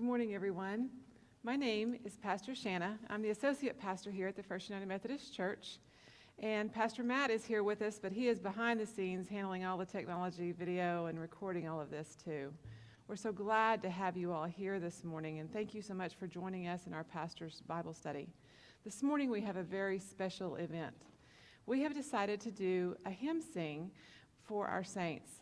morning, everyone. My name is Pastor Shanna. I'm the associate pastor here at the First United Methodist Church. And Pastor Matt is here with us, but he is behind the scenes handling all the technology, video, and recording all of this too. We're so glad to have you all here this morning, and thank you so much for joining us in our pastor's Bible study. This morning we have a very special event. We have decided to do a hymn sing for our saints.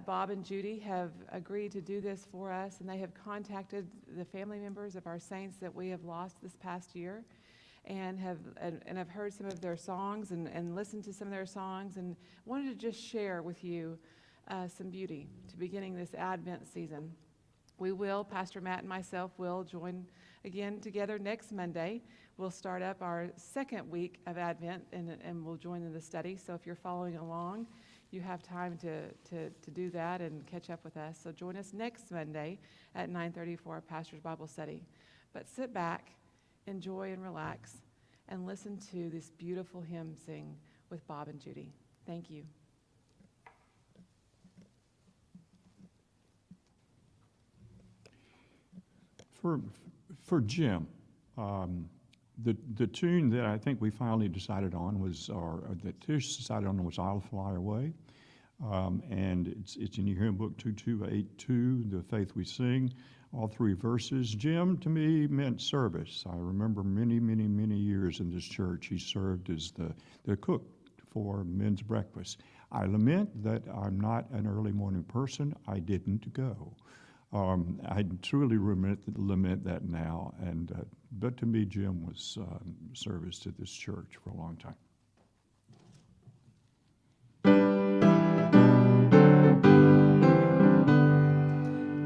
Bob and Judy have agreed to do this for us, and they have contacted the family members of our saints that we have lost this past year, and have heard some of their songs and listened to some of their songs, and wanted to just share with you some beauty to beginning this Advent season. We will, Pastor Matt and myself will join again together next Monday. We'll start up our second week of Advent, and we'll join in the study. So if you're following along, you have time to do that and catch up with us. So join us next Monday at 9:30 for our pastor's Bible study. But sit back, enjoy and relax, and listen to this beautiful hymn sing with Bob and Judy. Thank you. For Jim, the tune that I think we finally decided on was, or that Tish decided on, was "I'll Fly Away," and it's in your hymn book 2282, "The Faith We Sing," all three verses. Jim, to me, meant service. I remember many years in this church. He served as the cook for men's breakfast. I lament that I'm not an early morning person. I didn't go. I truly lament that now, but to me, Jim was service to this church for a long time.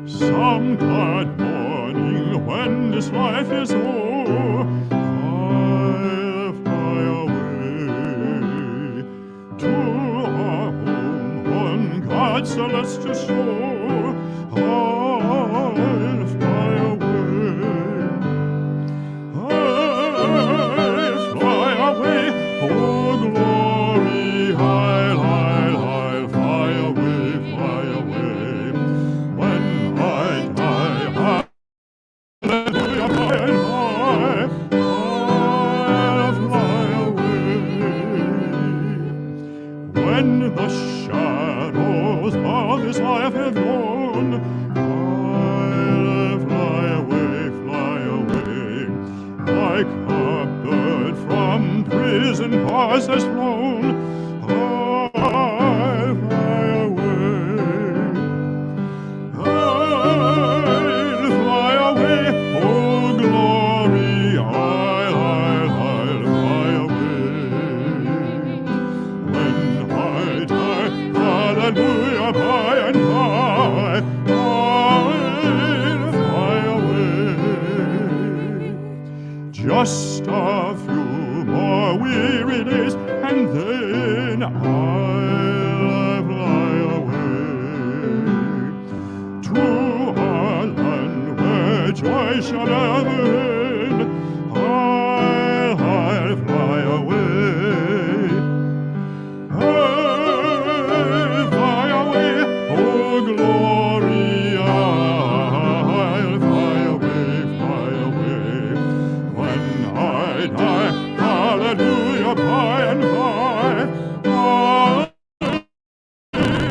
Some glad morning when this life is o'er, I'll fly away to our home on God's celestial shore. I'll fly away, I'll fly away, oh glory, I'll fly away, when I die, hallelujah, I'll fly away, when the shadows of this life have gone, I'll fly away, like a bird from prison bars has flown. I'll fly away, oh glory, I'll fly away, when I die, hallelujah, by and by, I'll fly away. Just a few more weary days, and then I'll fly away to a land where joy shall never end. I'll fly away, I'll fly away, oh glory, I'll fly away, when I die, hallelujah, by and by, I'll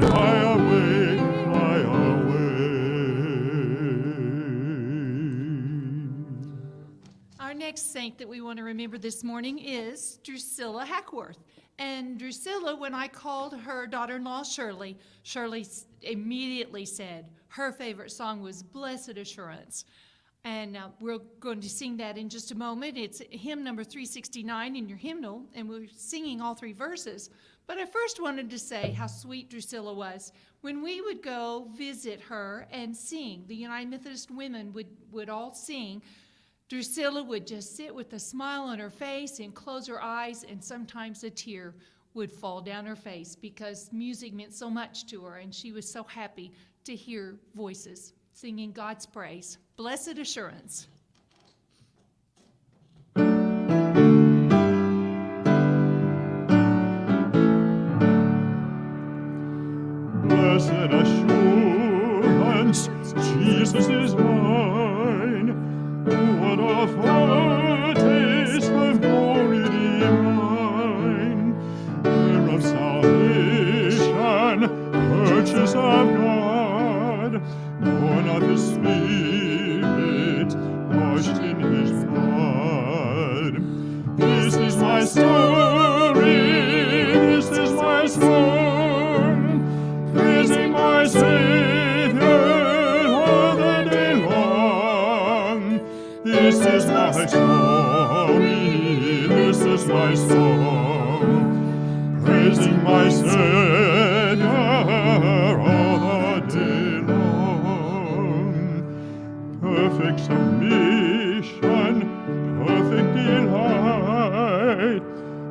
fly away, Our next saint that we want to remember this morning is Drusilla Hackworth. And Drusilla, when I called her daughter-in-law Shirley immediately said her favorite song was "Blessed Assurance." And we're going to sing that in just a moment. It's hymn number 369 in your hymnal, and we're singing all three verses. But I first wanted to say how sweet Drusilla was. When we would go visit her and sing, the United Methodist women would all sing, Drusilla would just sit with a smile on her face and close her eyes, and sometimes a tear would fall down her face because music meant so much to her, and she was so happy to hear voices singing God's praise. Blessed Assurance. Blessed assurance, Jesus Jesus is mine. What a foretaste of glory divine, heir of salvation, purchase of God, born of His Spirit, washed in His blood. This is my story, this is my song, praising my Savior all the day long. This is my story, this is my song, praising my Savior all the day long. Perfect submission, perfect delight,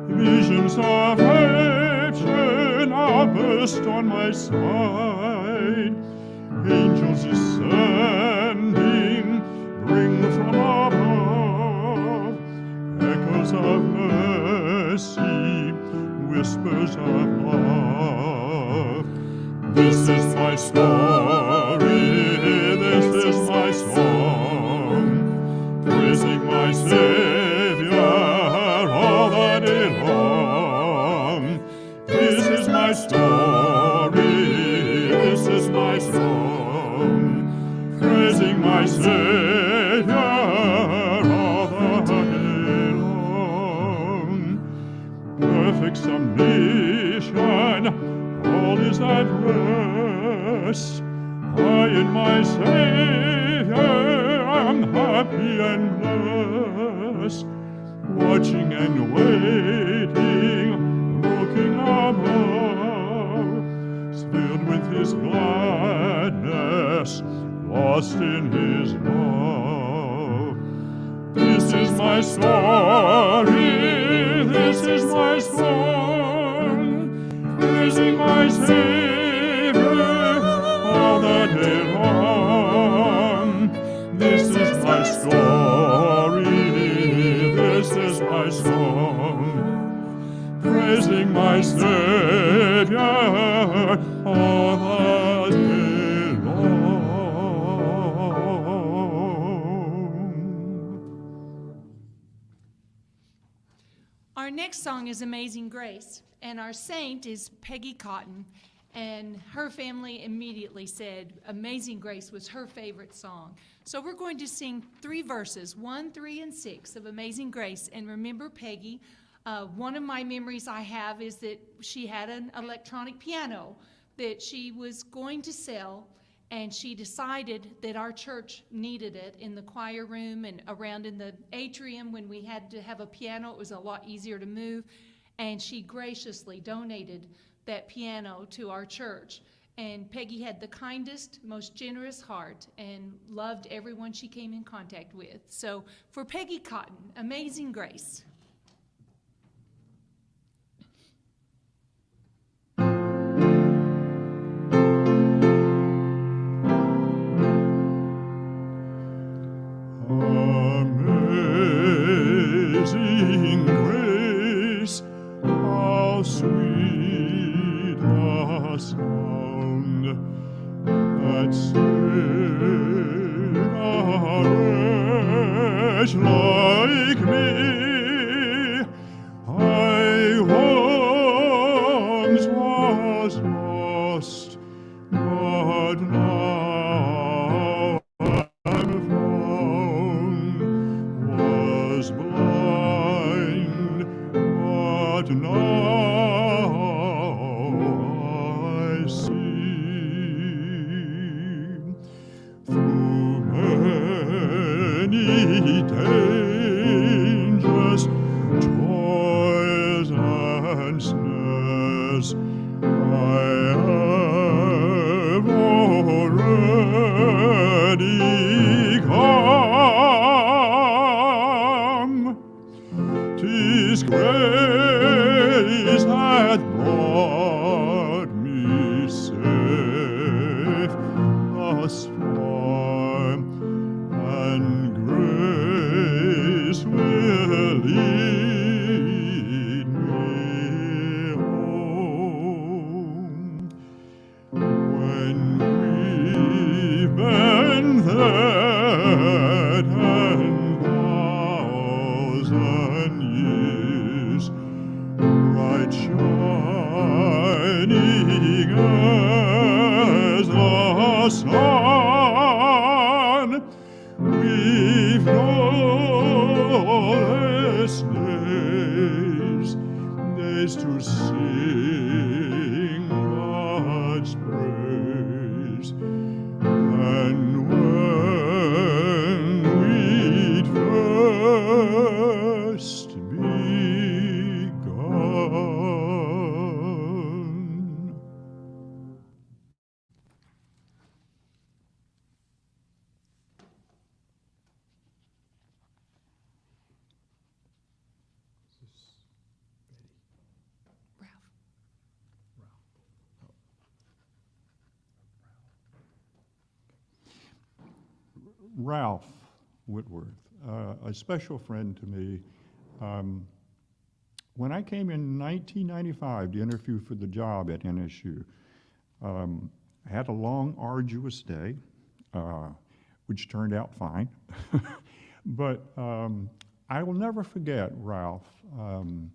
visions of heaven are burst on my sight. Angels descending bring from above echoes of mercy, whispers of love. This is my story, this is my song, praising my Savior all the day long. This is my story, this is my song, praising my Savior all the day long. Perfect submission, all is at rest. I in my Savior am happy and blessed, watching and waiting, looking above, filled with His gladness, lost in His love. This is my story, this is my song, praising my Savior all the day long. This is my story, this is my song, praising my Savior all the day long. Our next song is Amazing Grace, and our saint is Peggy Cotton, and her family immediately said Amazing Grace was her favorite song. So we're going to sing 3 verses, 1, 3, and 6 of Amazing Grace, and remember Peggy. One of my memories I have is that she had an electronic piano that she was going to sell, and she decided that our church needed it in the choir room and around in the atrium. When we had to have a piano, it was a lot easier to move, and she graciously donated that piano to our church. And Peggy had the kindest, most generous heart and loved everyone she came in contact with. So for Peggy Cotton, Amazing Grace. Amazing grace, how sweet the sound that saved a wretch like me. I once was lost, but now I'm found, was blind, but now I see. Through many dangers, toils, and snares, I have already come. 'Tis grace hath brought me safe thus far, and grace will lead me home. When we've been leave no less days to sing God's praise. And when we'd first begun. Ralph Whitworth, a special friend to me. When I came in 1995 to interview for the job at NSU, I had a long, arduous day, which turned out fine. But I will never forget Ralph. And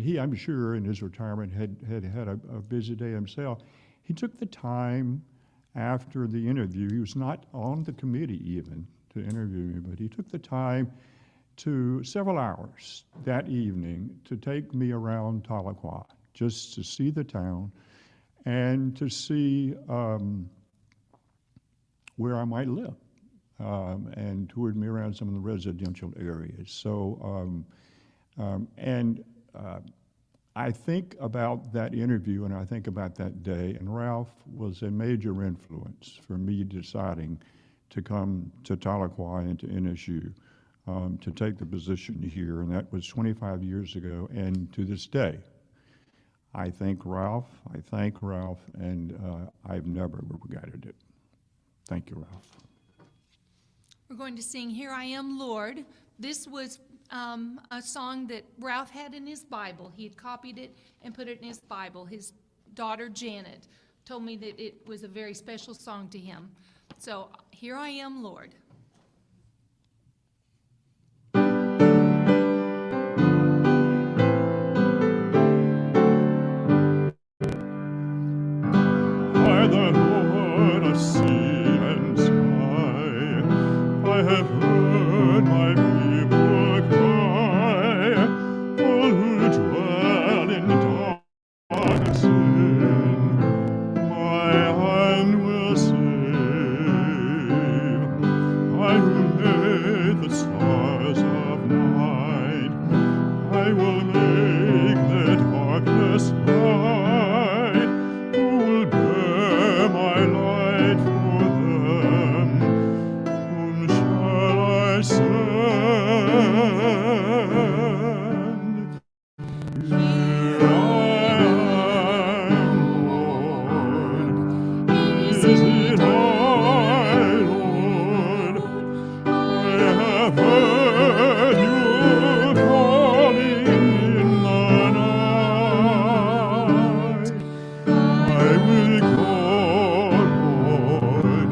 he, I'm sure, in his retirement had a busy day himself. He took the time after the interview. He was not on the committee even to interview me, but he took the time to several hours that evening to take me around Tahlequah, just to see the town and to see where I might live, and toured me around some of the residential areas. So, I think about that interview and I think about that day, and Ralph was a major influence for me deciding to come to Tahlequah and to NSU, to take the position here, and that was 25 years ago, and to this day. I thank Ralph, and I've never regretted it. Thank you, Ralph. We're going to sing Here I Am, Lord. This was a song that Ralph had in his Bible. He had copied it and put it in his Bible. His daughter, Janet, told me that it was a very special song to him. So, Here I Am, Lord. By the Lord of sea and sky, I have heard my people cry, all who dwell in darkness in, my hand will save. I who made the stars of night, I will make the darkness light. Who will bear my light for them? Whom shall I send? Here I am, Lord. Is it I, Lord? I have heard you calling in the night. I will go, Lord,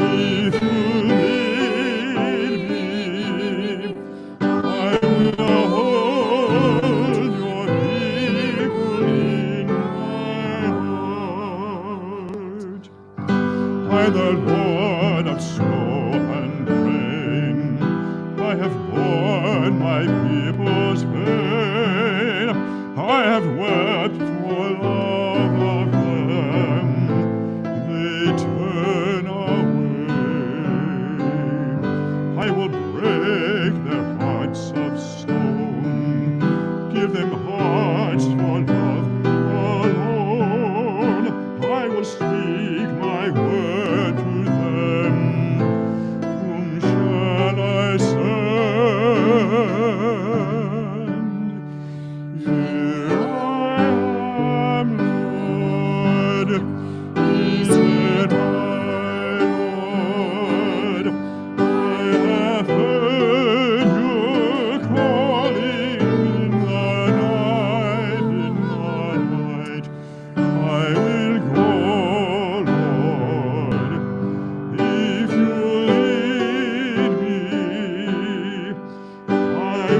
if you lead me. I will hold your people in my heart. I, the Lord of snow and rain, I have borne my people's pain. I have wept for love of them. They turn away. I will break their hearts of stone, give them hearts for love alone. I will speak my word to them. Whom shall I send? Here I am, Lord. Is it I, Lord? I have heard you calling in the night. I will go, Lord, if you lead me. I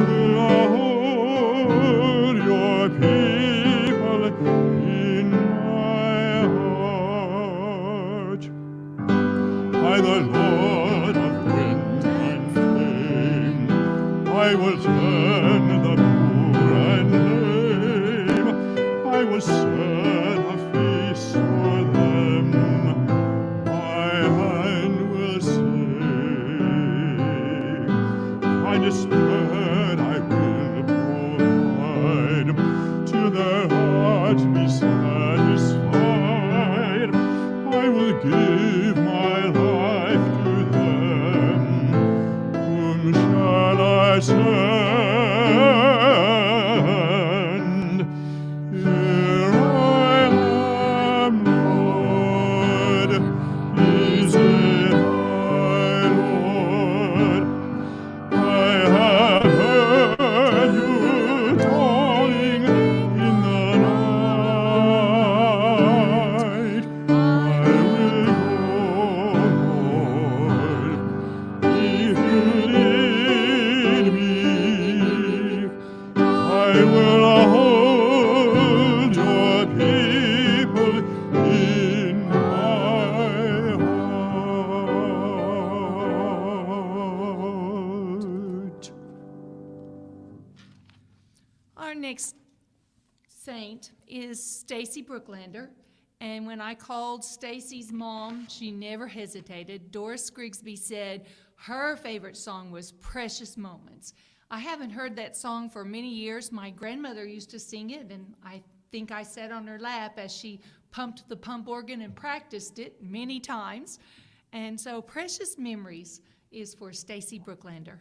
will hold your people in my heart. I, the Lord flood of wind and flame. I will turn the poor and lame. I will set a feast for them. My hand will save. Finest bread I will provide. Till their hearts be satisfied, I will give my life to them. Whom shall I send? Here I am, Lord. Is it I, Lord? I have heard you calling in the night. I will go, Lord, if you lead me. I will hold your people in my heart. Our next saint is Stacy Brooklander. And when I called Stacy's mom, she never hesitated. Doris Grigsby said her favorite song was Precious Moments. I haven't heard that song for many years. My grandmother used to sing it, and I think I sat on her lap as she pumped the pump organ and practiced it many times. And so Precious Memories is for Stacy Brooklander.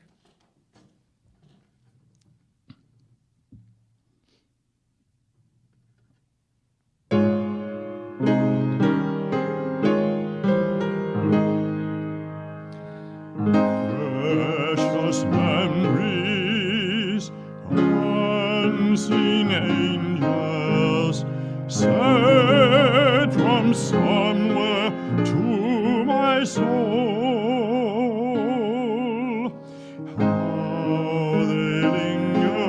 Precious memories, unseen angels, sent from somewhere to my soul. How they linger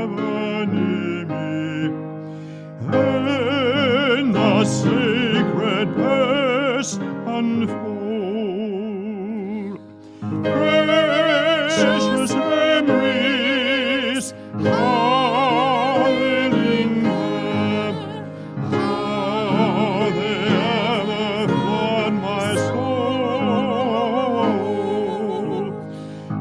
ever near me, in the sacred past unfold. Precious memories, how they linger, how they ever flood my soul.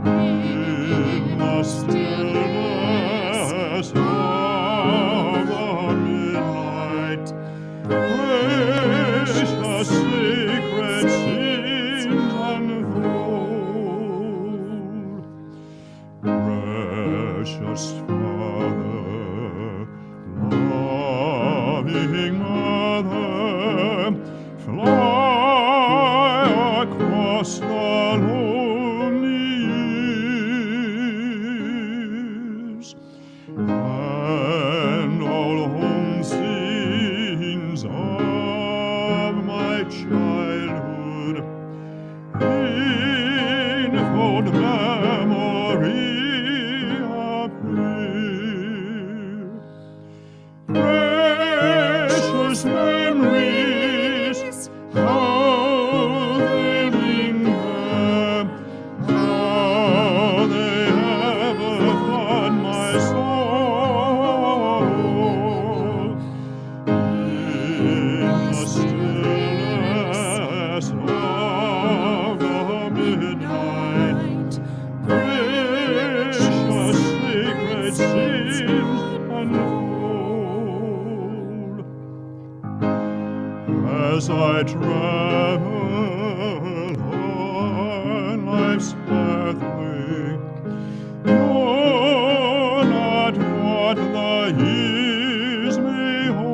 In the stillness of the midnight, precious secret scenes unfold. Precious Father, loving Mother, fly across the lonely years, and all home scenes of my childhood in fond memory appear. Precious memories, how they linger, how they ever flood my soul. In the stillness of the midnight, precious secret scenes unfold. As I travel on life's pathway, know not what the years may hold.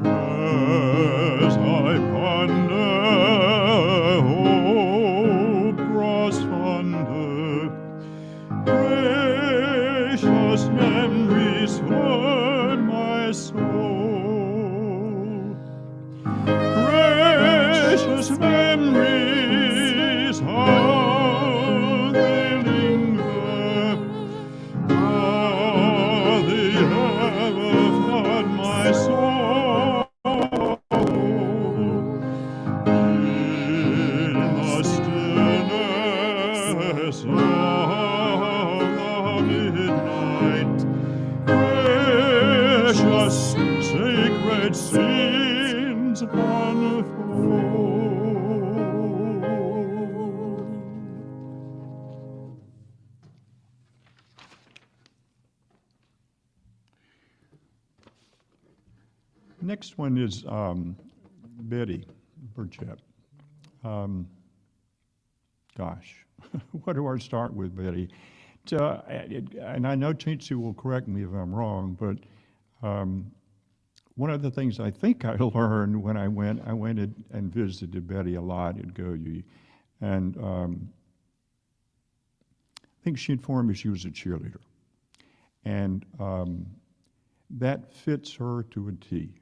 As I ponder, hope grows fonder. Precious memories flood my soul. Precious memories, how they linger, how they ever flood my soul. sins unfold. Next one is Betty Burchett. Gosh, where do I start with Betty? And I know Teensy will correct me if I'm wrong, but one of the things I think I learned when I went and visited Betty a lot at Goye, and I think she informed me she was a cheerleader, and that fits her to a T.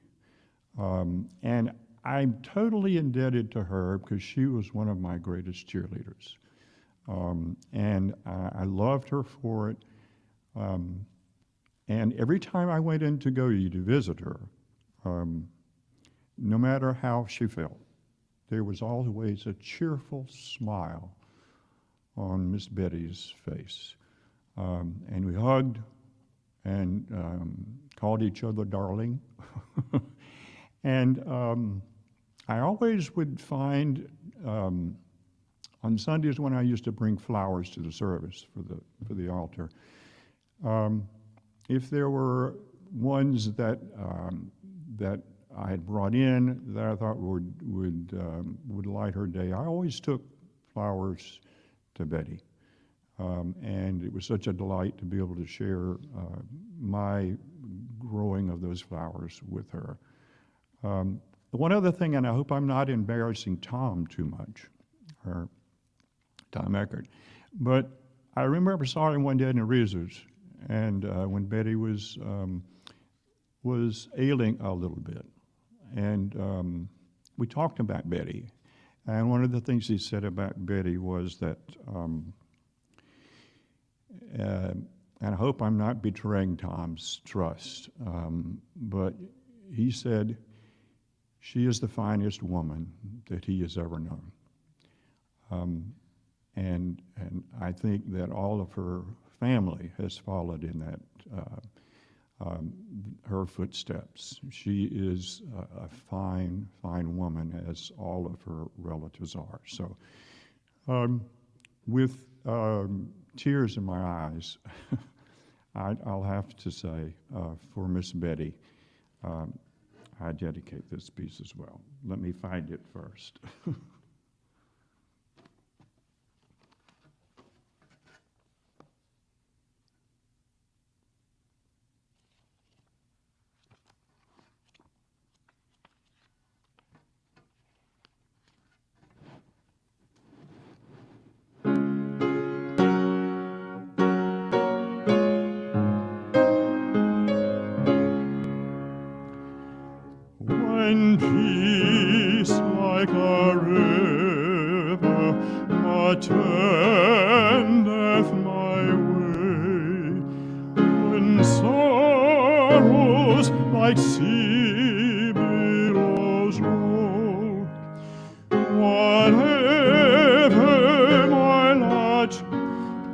And I'm totally indebted to her because she was one of my greatest cheerleaders. And I loved her for it. And every time I went in to Goye to visit her, no matter how she felt, there was always a cheerful smile on Miss Betty's face. And we hugged and called each other darling. And I always would find, on Sundays when I used to bring flowers to the service for the altar, if there were ones that I had brought in that I thought would light her day, I always took flowers to Betty. And it was such a delight to be able to share my growing of those flowers with her. One other thing, and I hope I'm not embarrassing Tom too much, or Tom Eckert, but I remember saw him one day in the Reasers, and when Betty was ailing a little bit, and we talked about Betty, and one of the things he said about Betty was that, and I hope I'm not betraying Tom's trust, but he said, she is the finest woman that he has ever known. And I think that all of her family has followed in that, her footsteps. She is a fine, fine woman, as all of her relatives are. So with tears in my eyes, I'll have to say, for Miss Betty, I dedicate this piece as well. Let me find it first. When peace like a river attendeth my way, when sorrows like sea billows roll, whatever my lot,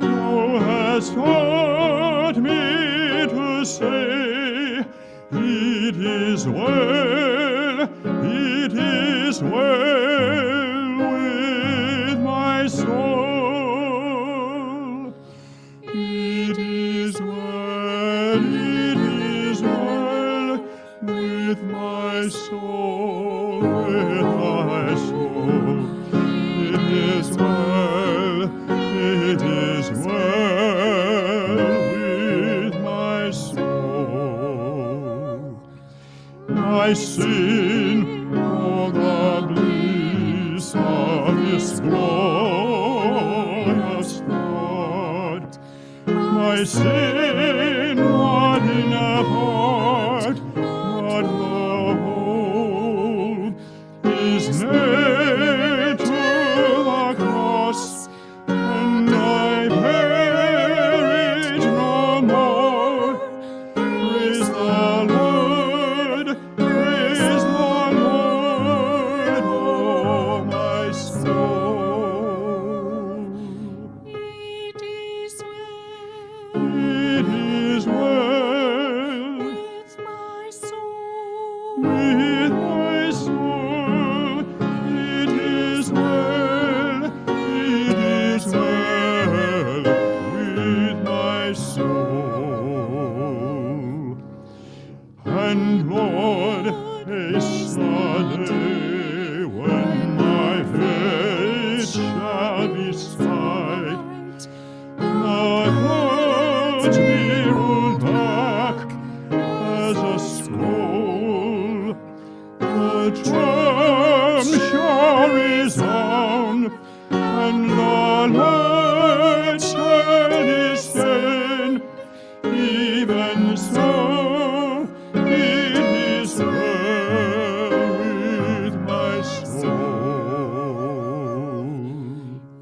thou hast taught me to say, it is well, it is well with my soul. It is well with my soul, with my soul. It is well with my soul. I sing of the bliss of this glorious thought. My sin not in a heart, but the whole is nailed to the cross, and I perish no more. Praise the Lord, oh my soul. It is with my soul. It is well, it is well with my soul. And Lord, hasten the day when my head shall be sight. My heart be rolled back as a scroll. The drum shall resound, and the Lord shall descend. Even so, it is well with my soul.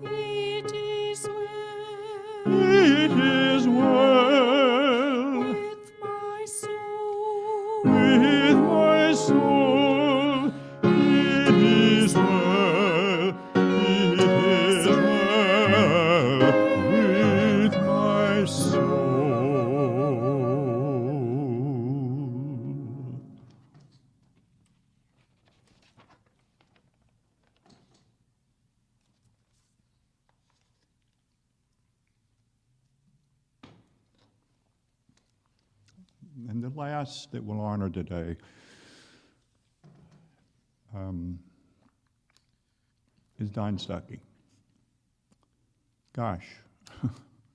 It is well It is well with my soul. with my soul. It is well, it is well with my soul. And the last that we'll honor today is Don Stuckey. Gosh,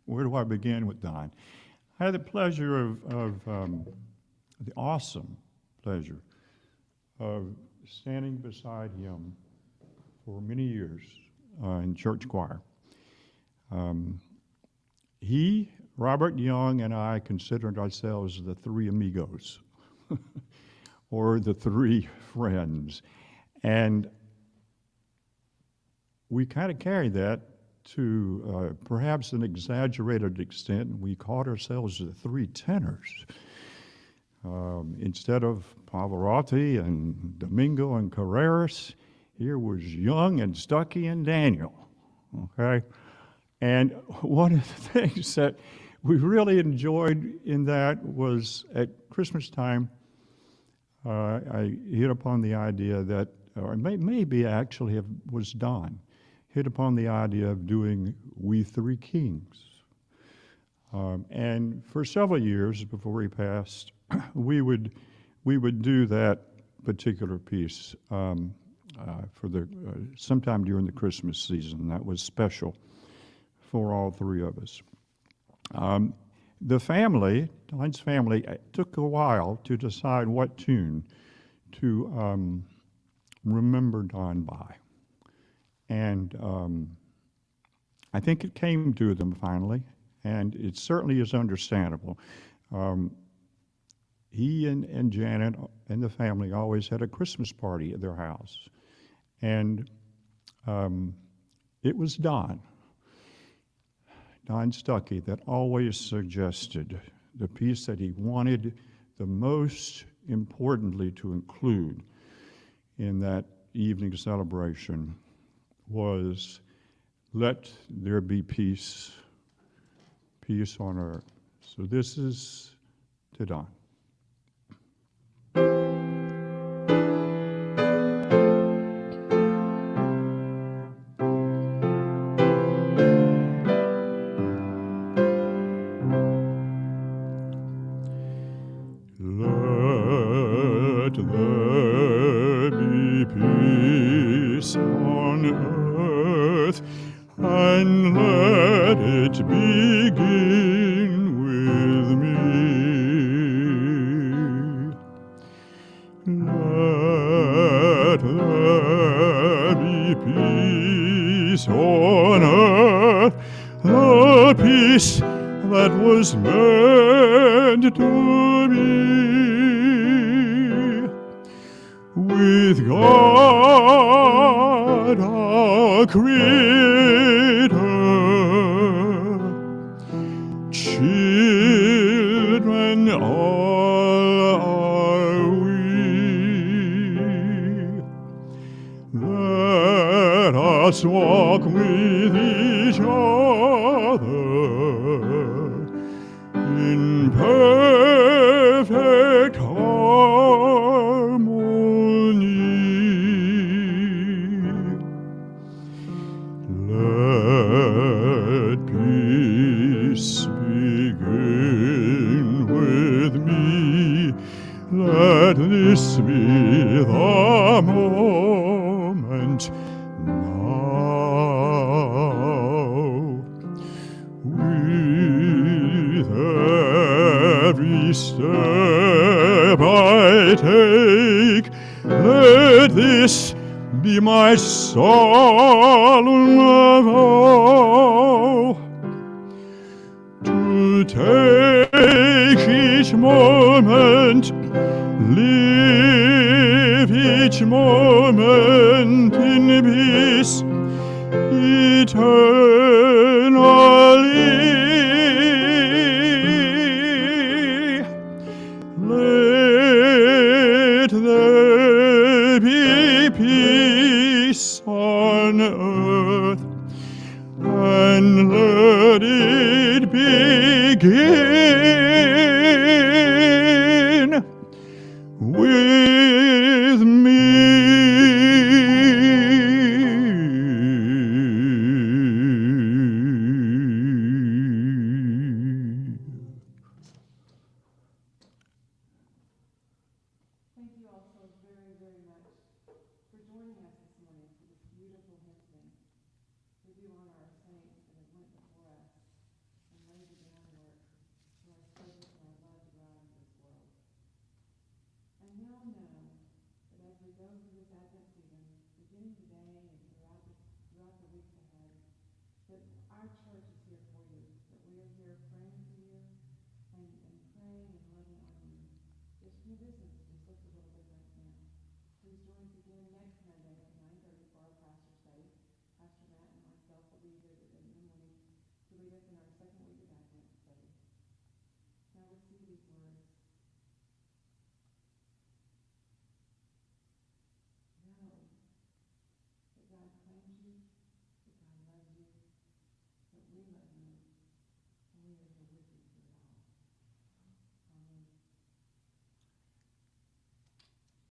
where do I begin with Don? I had the pleasure the awesome pleasure of standing beside him for many years in church choir. He, Robert Young, and I considered ourselves the three amigos, or the three friends. And we kind of carried that to perhaps an exaggerated extent. We called ourselves the three tenors. Instead of Pavarotti and Domingo and Carreras, here was Young and Stuckey and Daniel, okay? And one of the things that we really enjoyed in that was at Christmas time, I hit upon the idea that, or maybe actually was Don, hit upon the idea of doing We Three Kings. And for several years before he passed, we would do that particular piece for the sometime during the Christmas season. That was special for all three of us. The family, Don's family, it took a while to decide what tune to remember Don by. And I think it came to them finally, and it certainly is understandable. He and Janet and the family always had a Christmas party at their house. And it was Don Stuckey, that always suggested the piece that he wanted the most importantly to include in that evening celebration was, "Let there be peace, peace on earth." So this is to Don. Let there be peace on earth, and let it begin with me. Let there be peace on earth, the peace that was meant to be. With God our Creator, children all are we. Let us walk with each other in perfect harmony. a moment now. With every step I take, let this be my solemn vow, to take each moment, live each moment in peace eternally. Let there be peace on earth, and let it begin with me. Thank you all so very, very much for joining us this morning for this beautiful hymn sing. We do honor our saints that have went before us and laid the groundwork for our service and our love to go out into this world. And we all know that as we go through this Advent season, beginning today and throughout the weeks ahead, that our church is here for you, that we are here praying for you and praying and loving on you. This new business just looks a little different now. Please join us again next Monday at 9:30 for our pastor study. Pastor Matt and myself will be here in the morning to lead us in our second week of Advent study. Now receive these words. Know that God claims you, that God loves you, that we must